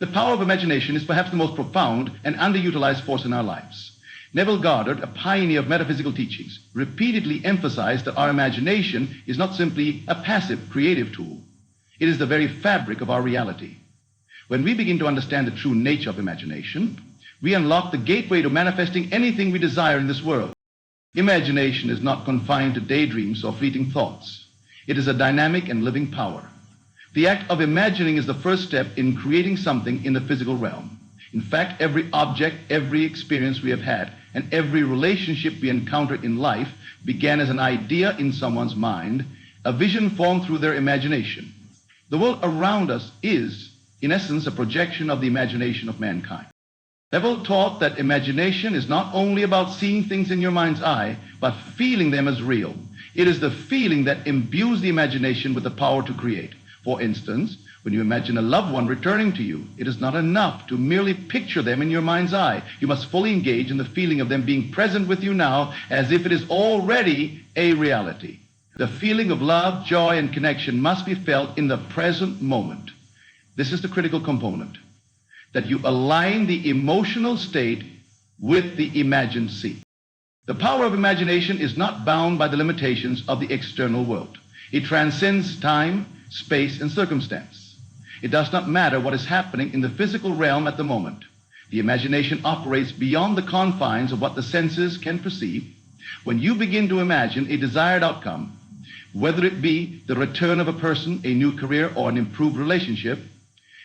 The power of imagination is perhaps the most profound and underutilized force in our lives. Neville Goddard, a pioneer of metaphysical teachings, repeatedly emphasized that our imagination is not simply a passive creative tool. It is the very fabric of our reality. When we begin to understand the true nature of imagination, we unlock the gateway to manifesting anything we desire in this world. Imagination is not confined to daydreams or fleeting thoughts. It is a dynamic and living power. The act of imagining is the first step in creating something in the physical realm. In fact, every object, every experience we have had, and every relationship we encounter in life began as an idea in someone's mind, a vision formed through their imagination. The world around us is, in essence, a projection of the imagination of mankind. Neville taught that imagination is not only about seeing things in your mind's eye, but feeling them as real. It is the feeling that imbues the imagination with the power to create. For instance, when you imagine a loved one returning to you, it is not enough to merely picture them in your mind's eye. You must fully engage in the feeling of them being present with you now as if it is already a reality. The feeling of love, joy, and connection must be felt in the present moment. This is the critical component, that you align the emotional state with the imagined scene. The power of imagination is not bound by the limitations of the external world. It transcends time, space, and circumstance. It does not matter what is happening in the physical realm at the moment. The imagination operates beyond the confines of what the senses can perceive. When you begin to imagine a desired outcome, whether it be the return of a person, a new career, or an improved relationship,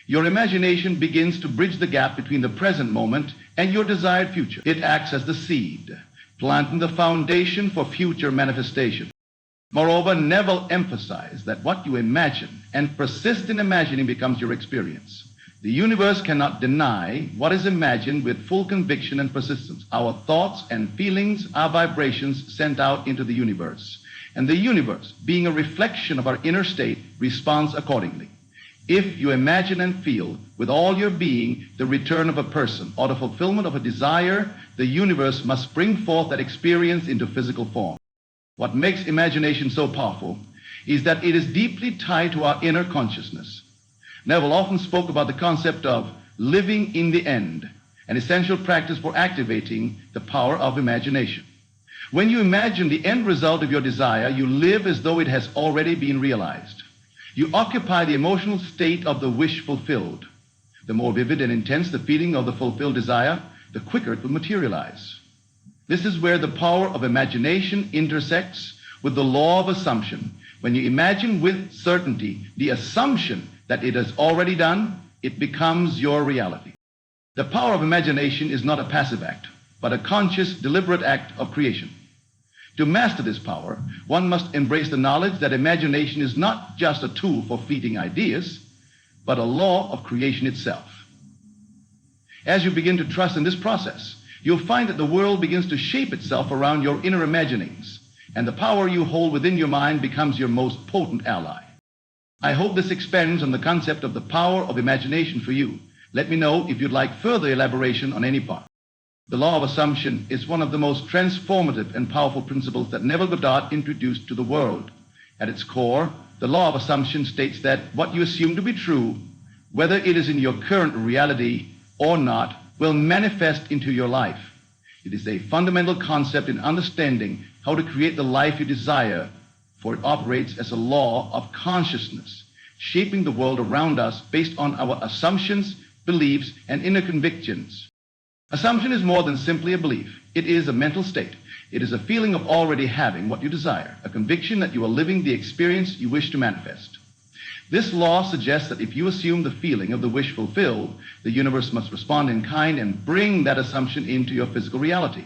your imagination begins to bridge the gap between the present moment and your desired future. It acts as the seed, planting the foundation for future manifestation. Moreover, Neville emphasized that what you imagine and persist in imagining becomes your experience. The universe cannot deny what is imagined with full conviction and persistence. Our thoughts and feelings are vibrations sent out into the universe. And the universe, being a reflection of our inner state, responds accordingly. If you imagine and feel with all your being the return of a person or the fulfillment of a desire, the universe must bring forth that experience into physical form. What makes imagination so powerful is that it is deeply tied to our inner consciousness. Neville often spoke about the concept of living in the end, an essential practice for activating the power of imagination. When you imagine the end result of your desire, you live as though it has already been realized. You occupy the emotional state of the wish fulfilled. The more vivid and intense the feeling of the fulfilled desire, the quicker it will materialize. This is where the power of imagination intersects with the law of assumption. When you imagine with certainty the assumption that it is already done, it becomes your reality. The power of imagination is not a passive act, but a conscious, deliberate act of creation. To master this power, one must embrace the knowledge that imagination is not just a tool for fleeting ideas, but a law of creation itself. As you begin to trust in this process, you'll find that the world begins to shape itself around your inner imaginings, and the power you hold within your mind becomes your most potent ally. I hope this expands on the concept of the power of imagination for you. Let me know if you'd like further elaboration on any part. The law of assumption is one of the most transformative and powerful principles that Neville Goddard introduced to the world. At its core, the law of assumption states that what you assume to be true, whether it is in your current reality or not, will manifest into your life. It is a fundamental concept in understanding how to create the life you desire, for it operates as a law of consciousness, shaping the world around us based on our assumptions, beliefs, and inner convictions. Assumption is more than simply a belief. It is a mental state. It is a feeling of already having what you desire, a conviction that you are living the experience you wish to manifest. This law suggests that if you assume the feeling of the wish fulfilled, the universe must respond in kind and bring that assumption into your physical reality.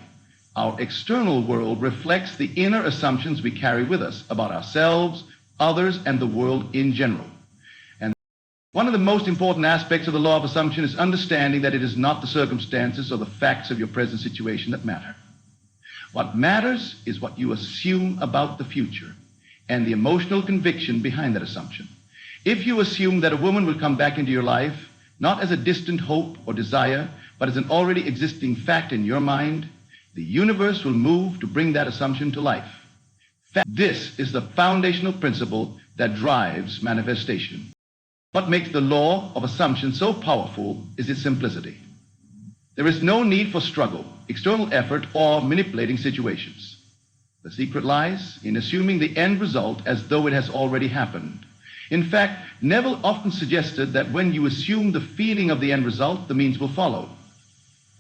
Our external world reflects the inner assumptions we carry with us about ourselves, others, and the world in general. One of the most important aspects of the law of assumption is understanding that it is not the circumstances or the facts of your present situation that matter. What matters is what you assume about the future and the emotional conviction behind that assumption. If you assume that a woman will come back into your life, not as a distant hope or desire, but as an already existing fact in your mind, the universe will move to bring that assumption to life. This is the foundational principle that drives manifestation. What makes the law of assumption so powerful is its simplicity. There is no need for struggle, external effort, or manipulating situations. The secret lies in assuming the end result as though it has already happened. In fact, Neville often suggested that when you assume the feeling of the end result, the means will follow.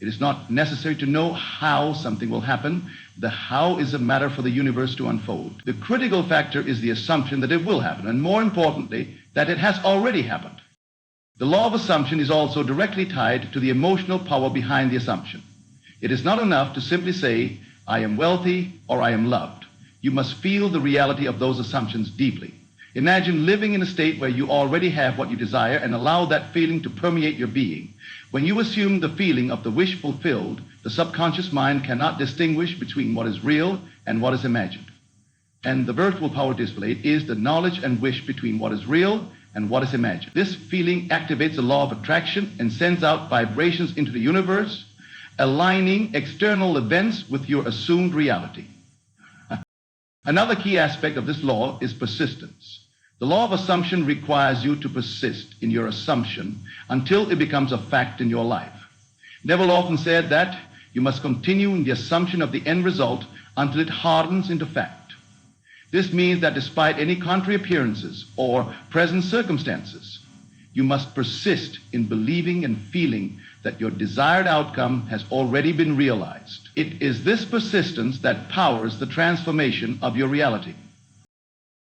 It is not necessary to know how something will happen. The how is a matter for the universe to unfold. The critical factor is the assumption that it will happen, and more importantly, that it has already happened. The law of assumption is also directly tied to the emotional power behind the assumption. It is not enough to simply say, I am wealthy or I am loved. You must feel the reality of those assumptions deeply. Imagine living in a state where you already have what you desire and allow that feeling to permeate your being. When you assume the feeling of the wish fulfilled, the subconscious mind cannot distinguish between what is real and what is imagined. And the virtual power displayed is the knowledge and wish between what is real and what is imagined. This feeling activates the law of attraction and sends out vibrations into the universe, aligning external events with your assumed reality. Another key aspect of this law is persistence. The law of assumption requires you to persist in your assumption until it becomes a fact in your life. Neville often said that you must continue in the assumption of the end result until it hardens into fact. This means that despite any contrary appearances or present circumstances, you must persist in believing and feeling that your desired outcome has already been realized. It is this persistence that powers the transformation of your reality.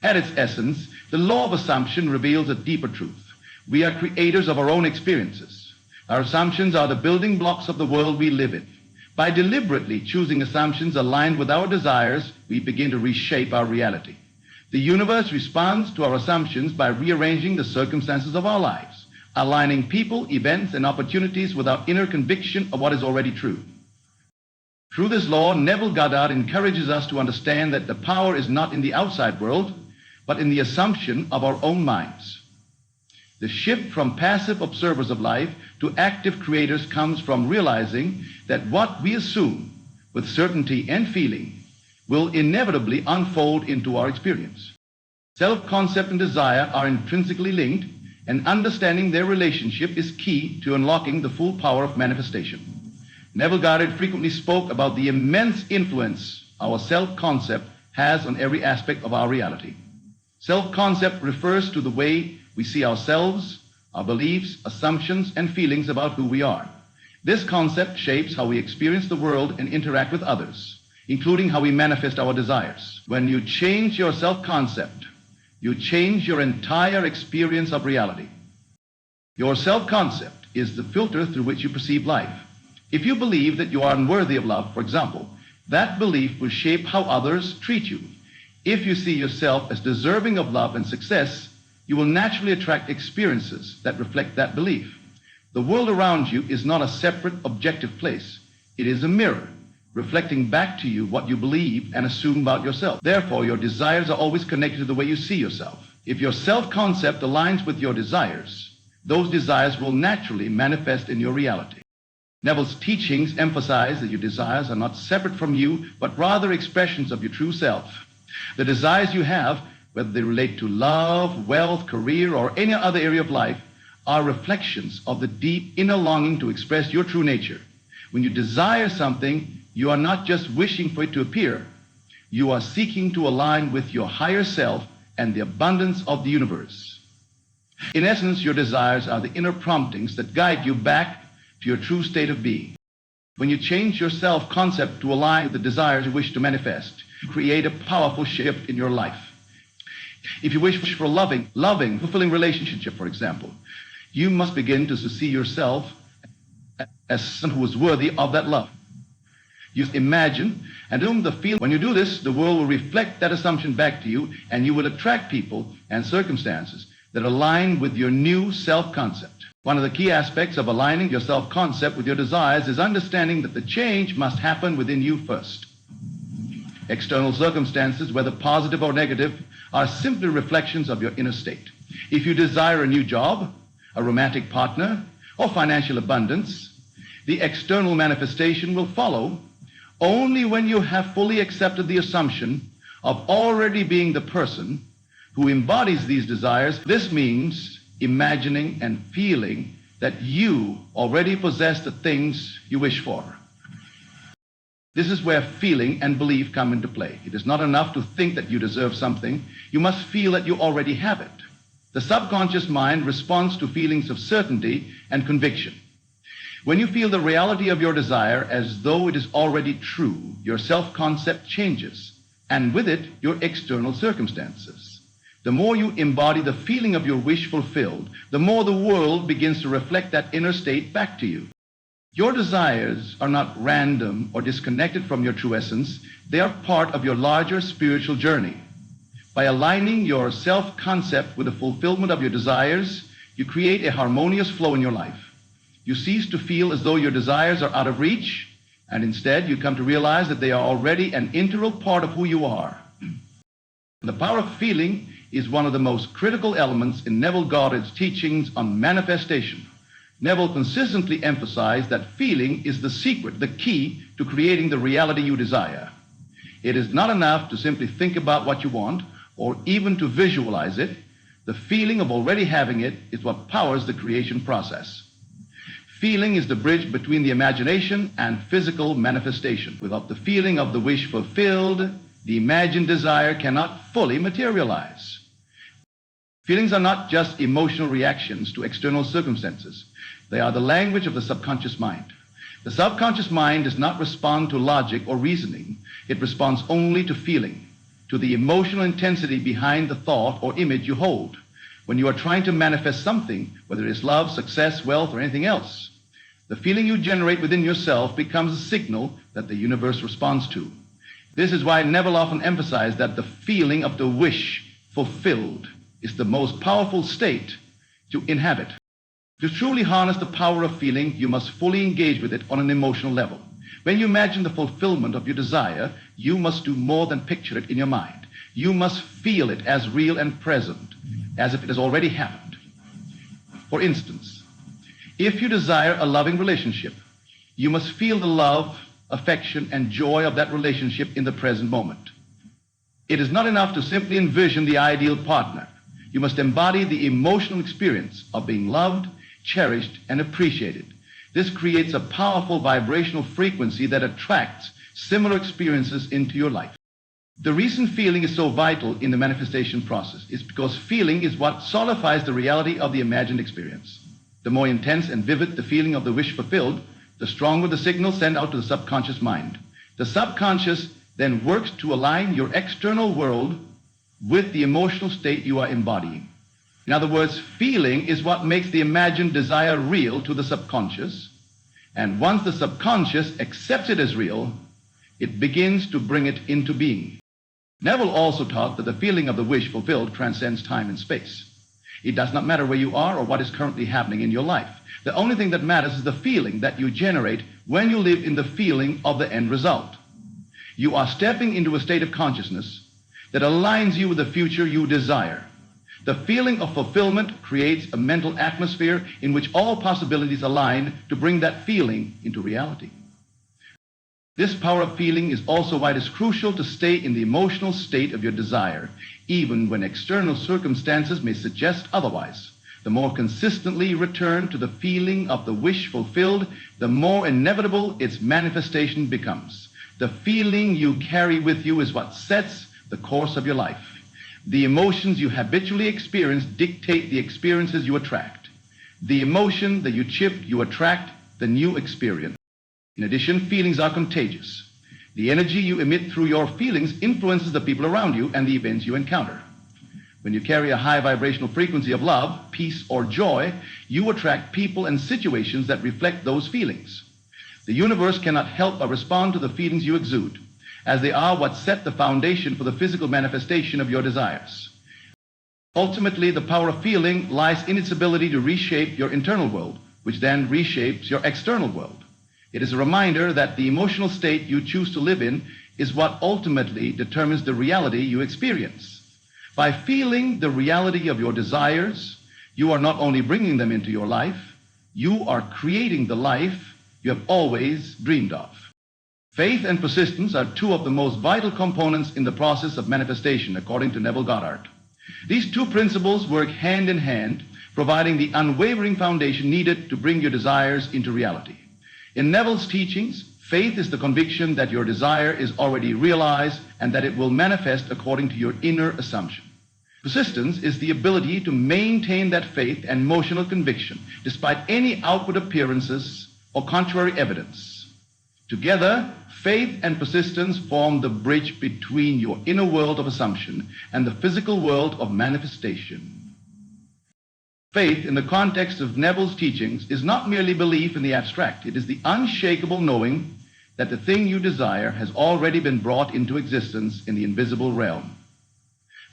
At its essence, the law of assumption reveals a deeper truth. We are creators of our own experiences. Our assumptions are the building blocks of the world we live in. By deliberately choosing assumptions aligned with our desires, we begin to reshape our reality. The universe responds to our assumptions by rearranging the circumstances of our lives, aligning people, events, and opportunities with our inner conviction of what is already true. Through this law, Neville Goddard encourages us to understand that the power is not in the outside world, but in the assumption of our own minds. The shift from passive observers of life to active creators comes from realizing that what we assume with certainty and feeling will inevitably unfold into our experience. Self-concept and desire are intrinsically linked, and understanding their relationship is key to unlocking the full power of manifestation. Neville Goddard frequently spoke about the immense influence our self-concept has on every aspect of our reality. Self-concept refers to the way we see ourselves, our beliefs, assumptions, and feelings about who we are. This concept shapes how we experience the world and interact with others, including how we manifest our desires. When you change your self-concept, you change your entire experience of reality. Your self-concept is the filter through which you perceive life. If you believe that you are unworthy of love, for example, that belief will shape how others treat you. If you see yourself as deserving of love and success, you will naturally attract experiences that reflect that belief. The world around you is not a separate, objective place. It is a mirror, reflecting back to you what you believe and assume about yourself. Therefore, your desires are always connected to the way you see yourself. If your self-concept aligns with your desires, those desires will naturally manifest in your reality. Neville's teachings emphasize that your desires are not separate from you, but rather expressions of your true self. The desires you have, whether they relate to love, wealth, career, or any other area of life, are reflections of the deep inner longing to express your true nature. When you desire something, you are not just wishing for it to appear. You are seeking to align with your higher self and the abundance of the universe. In essence, your desires are the inner promptings that guide you back to your true state of being. When you change your self-concept to align with the desires you wish to manifest, you create a powerful shift in your life. If you wish for a loving, fulfilling relationship, for example, you must begin to see yourself as someone who is worthy of that love. You imagine and assume the feeling. When you do this, the world will reflect that assumption back to you, and you will attract people and circumstances that align with your new self-concept. One of the key aspects of aligning your self-concept with your desires is understanding that the change must happen within you first. External circumstances, whether positive or negative, are simply reflections of your inner state. If you desire a new job, a romantic partner, or financial abundance, the external manifestation will follow only when you have fully accepted the assumption of already being the person who embodies these desires. This means imagining, and feeling that you already possess the things you wish for. This is where feeling and belief come into play. It is not enough to think that you deserve something. You must feel that you already have it. The subconscious mind responds to feelings of certainty and conviction. When you feel the reality of your desire as though it is already true, your self-concept changes, and with it, your external circumstances. The more you embody the feeling of your wish fulfilled, the more the world begins to reflect that inner state back to you. Your desires are not random or disconnected from your true essence. They are part of your larger spiritual journey. By aligning your self-concept with the fulfillment of your desires, you create a harmonious flow in your life. You cease to feel as though your desires are out of reach, and instead you come to realize that they are already an integral part of who you are. The power of feeling is one of the most critical elements in Neville Goddard's teachings on manifestation. Neville consistently emphasized that feeling is the secret, the key to creating the reality you desire. It is not enough to simply think about what you want or even to visualize it. The feeling of already having it is what powers the creation process. Feeling is the bridge between the imagination and physical manifestation. Without the feeling of the wish fulfilled, the imagined desire cannot fully materialize. Feelings are not just emotional reactions to external circumstances. They are the language of the subconscious mind. The subconscious mind does not respond to logic or reasoning. It responds only to feeling, to the emotional intensity behind the thought or image you hold. When you are trying to manifest something, whether it is love, success, wealth, or anything else, the feeling you generate within yourself becomes a signal that the universe responds to. This is why Neville often emphasized that the feeling of the wish fulfilled is the most powerful state to inhabit. To truly harness the power of feeling, you must fully engage with it on an emotional level. When you imagine the fulfillment of your desire, you must do more than picture it in your mind. You must feel it as real and present, as if it has already happened. For instance, if you desire a loving relationship, you must feel the love, affection, and joy of that relationship in the present moment. It is not enough to simply envision the ideal partner. You must embody the emotional experience of being loved, cherished, and appreciated. This creates a powerful vibrational frequency that attracts similar experiences into your life. The reason feeling is so vital in the manifestation process is because feeling is what solidifies the reality of the imagined experience. The more intense and vivid the feeling of the wish fulfilled, the stronger the signal sent out to the subconscious mind. The subconscious then works to align your external world with the emotional state you are embodying. In other words, feeling is what makes the imagined desire real to the subconscious, and once the subconscious accepts it as real, it begins to bring it into being. Neville also taught that the feeling of the wish fulfilled transcends time and space. It does not matter where you are or what is currently happening in your life. The only thing that matters is the feeling that you generate when you live in the feeling of the end result. You are stepping into a state of consciousness that aligns you with the future you desire. The feeling of fulfillment creates a mental atmosphere in which all possibilities align to bring that feeling into reality. This power of feeling is also why it is crucial to stay in the emotional state of your desire, even when external circumstances may suggest otherwise. The more consistently you return to the feeling of the wish fulfilled, the more inevitable its manifestation becomes. The feeling you carry with you is what sets the course of your life. The emotions you habitually experience dictate the experiences you attract. The emotion that you chip, you attract the new experience. In addition, feelings are contagious. The energy you emit through your feelings influences the people around you and the events you encounter. When you carry a high vibrational frequency of love, peace, or joy, you attract people and situations that reflect those feelings. The universe cannot help but respond to the feelings you exude, as they are what set the foundation for the physical manifestation of your desires. Ultimately, the power of feeling lies in its ability to reshape your internal world, which then reshapes your external world. It is a reminder that the emotional state you choose to live in is what ultimately determines the reality you experience. By feeling the reality of your desires, you are not only bringing them into your life, you are creating the life you have always dreamed of. Faith and persistence are two of the most vital components in the process of manifestation, according to Neville Goddard. These two principles work hand in hand. providing the unwavering foundation needed to bring your desires into reality. In Neville's teachings, faith is the conviction that your desire is already realized and that it will manifest according to your inner assumption. Persistence is the ability to maintain that faith and emotional conviction despite any outward appearances or contrary evidence. Together, faith and persistence form the bridge between your inner world of assumption and the physical world of manifestation. Faith, in the context of Neville's teachings, is not merely belief in the abstract. It is the unshakable knowing that the thing you desire has already been brought into existence in the invisible realm.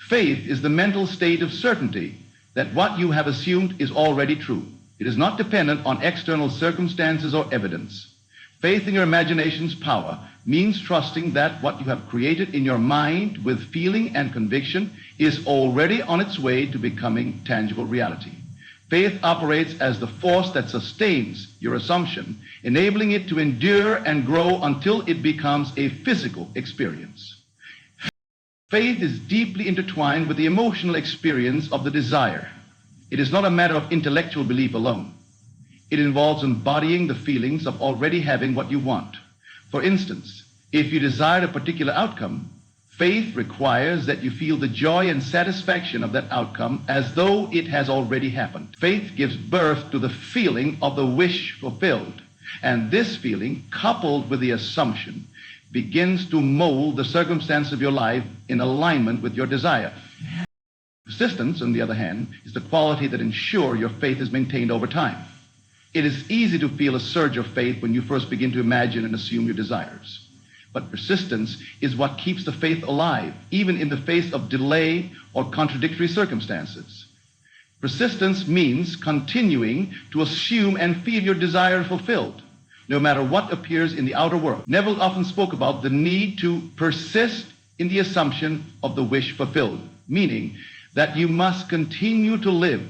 Faith is the mental state of certainty that what you have assumed is already true. It is not dependent on external circumstances or evidence. Faith in your imagination's power means trusting that what you have created in your mind with feeling and conviction is already on its way to becoming tangible reality. Faith operates as the force that sustains your assumption, enabling it to endure and grow until it becomes a physical experience. Faith is deeply intertwined with the emotional experience of the desire. It is not a matter of intellectual belief alone. It involves embodying the feelings of already having what you want. For instance, if you desire a particular outcome, faith requires that you feel the joy and satisfaction of that outcome as though it has already happened. Faith gives birth to the feeling of the wish fulfilled, and this feeling, coupled with the assumption, begins to mold the circumstance of your life in alignment with your desire. Persistence, on the other hand, is the quality that ensures your faith is maintained over time. It is easy to feel a surge of faith when you first begin to imagine and assume your desires. But persistence is what keeps the faith alive, even in the face of delay or contradictory circumstances. Persistence means continuing to assume and feel your desire fulfilled, no matter what appears in the outer world. Neville often spoke about the need to persist in the assumption of the wish fulfilled, meaning that you must continue to live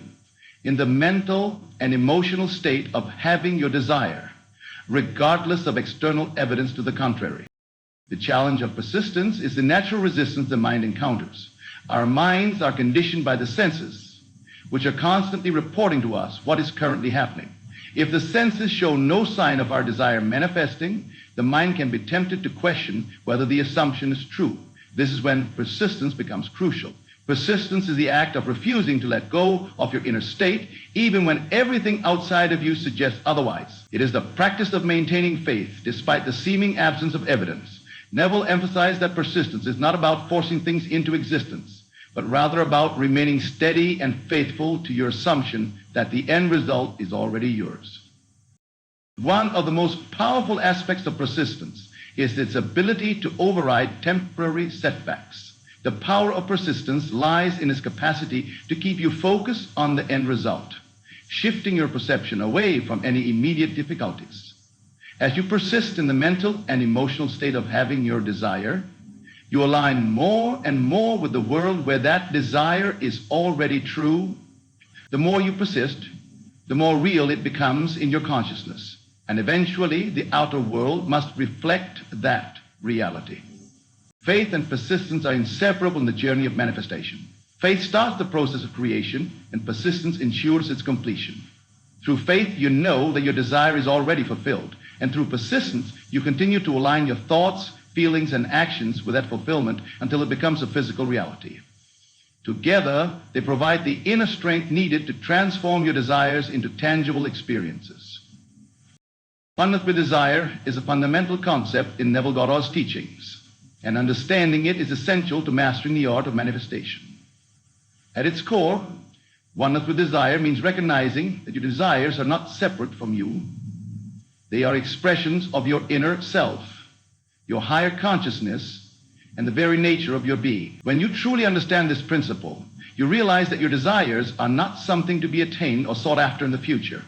in the mental and emotional state of having your desire, regardless of external evidence to the contrary. The challenge of persistence is the natural resistance the mind encounters. Our minds are conditioned by the senses, which are constantly reporting to us what is currently happening. If the senses show no sign of our desire manifesting, the mind can be tempted to question whether the assumption is true. This is when persistence becomes crucial. Persistence is the act of refusing to let go of your inner state, even when everything outside of you suggests otherwise. It is the practice of maintaining faith despite the seeming absence of evidence. Neville emphasized that persistence is not about forcing things into existence, but rather about remaining steady and faithful to your assumption that the end result is already yours. One of the most powerful aspects of persistence is its ability to override temporary setbacks. The power of persistence lies in its capacity to keep you focused on the end result, shifting your perception away from any immediate difficulties. As you persist in the mental and emotional state of having your desire, you align more and more with the world where that desire is already true. The more you persist, the more real it becomes in your consciousness, and eventually the outer world must reflect that reality. Faith and persistence are inseparable in the journey of manifestation. Faith starts the process of creation, and persistence ensures its completion. Through faith, you know that your desire is already fulfilled, and through persistence, you continue to align your thoughts, feelings, and actions with that fulfillment until it becomes a physical reality. Together, they provide the inner strength needed to transform your desires into tangible experiences. Oneness with desire is a fundamental concept in Neville Goddard's teachings, and understanding it is essential to mastering the art of manifestation. At its core, oneness with desire means recognizing that your desires are not separate from you. They are expressions of your inner self, your higher consciousness, and the very nature of your being. When you truly understand this principle, you realize that your desires are not something to be attained or sought after in the future.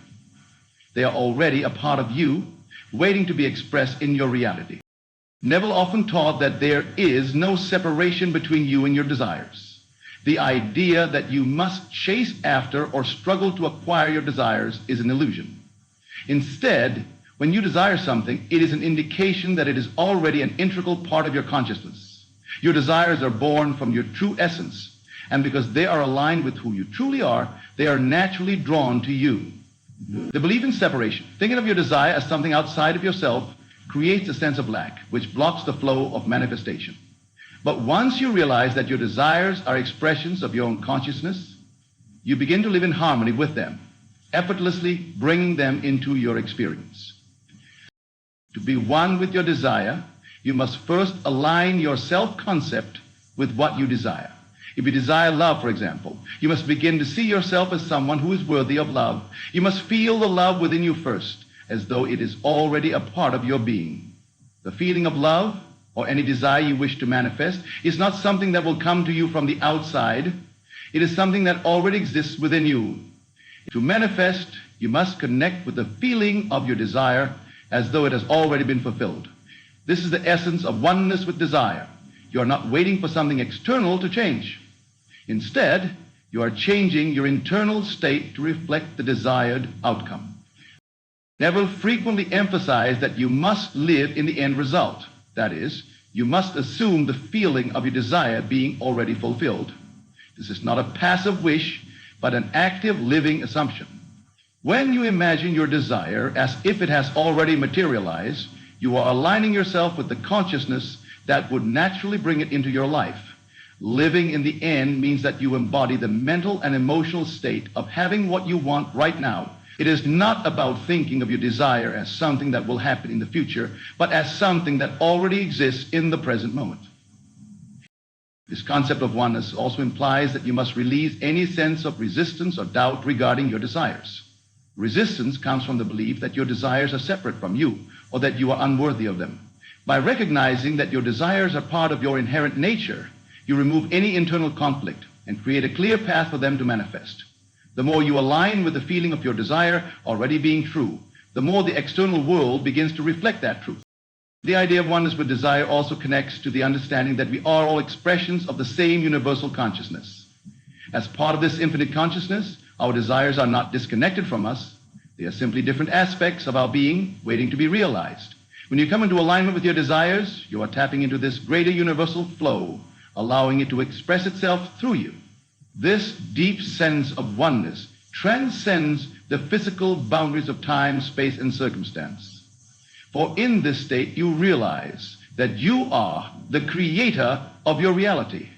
They are already a part of you, waiting to be expressed in your reality. Neville often taught that there is no separation between you and your desires. The idea that you must chase after or struggle to acquire your desires is an illusion. Instead, when you desire something, it is an indication that it is already an integral part of your consciousness. Your desires are born from your true essence, And because they are aligned with who you truly are, they are naturally drawn to you. The belief in separation, thinking of your desire as something outside of yourself, creates a sense of lack, which blocks the flow of manifestation. But once you realize that your desires are expressions of your own consciousness, you begin to live in harmony with them, effortlessly bringing them into your experience. To be one with your desire, you must first align your self-concept with what you desire. If you desire love, for example, you must begin to see yourself as someone who is worthy of love. You must feel the love within you first, as though it is already a part of your being. The feeling of love, or any desire you wish to manifest, is not something that will come to you from the outside. It is something that already exists within you. To manifest, you must connect with the feeling of your desire as though it has already been fulfilled. This is the essence of oneness with desire. You are not waiting for something external to change. Instead, you are changing your internal state to reflect the desired outcome. Neville frequently emphasized that you must live in the end result. That is, you must assume the feeling of your desire being already fulfilled. This is not a passive wish, but an active living assumption. When you imagine your desire as if it has already materialized, you are aligning yourself with the consciousness that would naturally bring it into your life. Living in the end means that you embody the mental and emotional state of having what you want right now. It is not about thinking of your desire as something that will happen in the future, but as something that already exists in the present moment. This concept of oneness also implies that you must release any sense of resistance or doubt regarding your desires. Resistance comes from the belief that your desires are separate from you, or that you are unworthy of them. By recognizing that your desires are part of your inherent nature, you remove any internal conflict and create a clear path for them to manifest. The more you align with the feeling of your desire already being true, the more the external world begins to reflect that truth. The idea of oneness with desire also connects to the understanding that we are all expressions of the same universal consciousness. As part of this infinite consciousness, our desires are not disconnected from us. They are simply different aspects of our being waiting to be realized. When you come into alignment with your desires, you are tapping into this greater universal flow, allowing it to express itself through you. This deep sense of oneness transcends the physical boundaries of time, space, and circumstance. For in this state, you realize that you are the creator of your reality.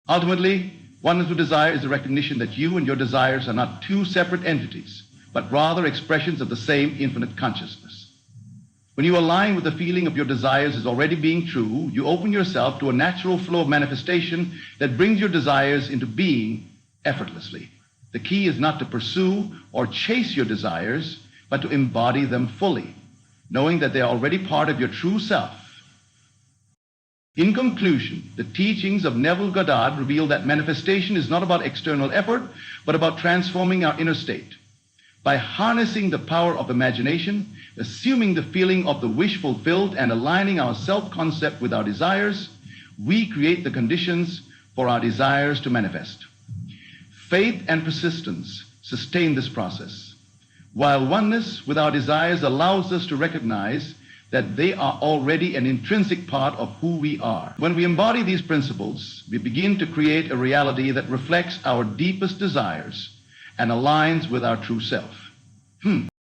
Ultimately, oneness with desire is the recognition that you and your desires are not two separate entities, but rather expressions of the same infinite consciousness. When you align with the feeling of your desires as already being true, you open yourself to a natural flow of manifestation that brings your desires into being effortlessly. The key is not to pursue or chase your desires, but to embody them fully, knowing that they are already part of your true self. In conclusion, the teachings of Neville Goddard reveal that manifestation is not about external effort, but about transforming our inner state. By harnessing the power of imagination, assuming the feeling of the wish fulfilled, and aligning our self-concept with our desires, we create the conditions for our desires to manifest. Faith and persistence sustain this process, while oneness with our desires allows us to recognize that they are already an intrinsic part of who we are. When we embody these principles, we begin to create a reality that reflects our deepest desires and aligns with our true self.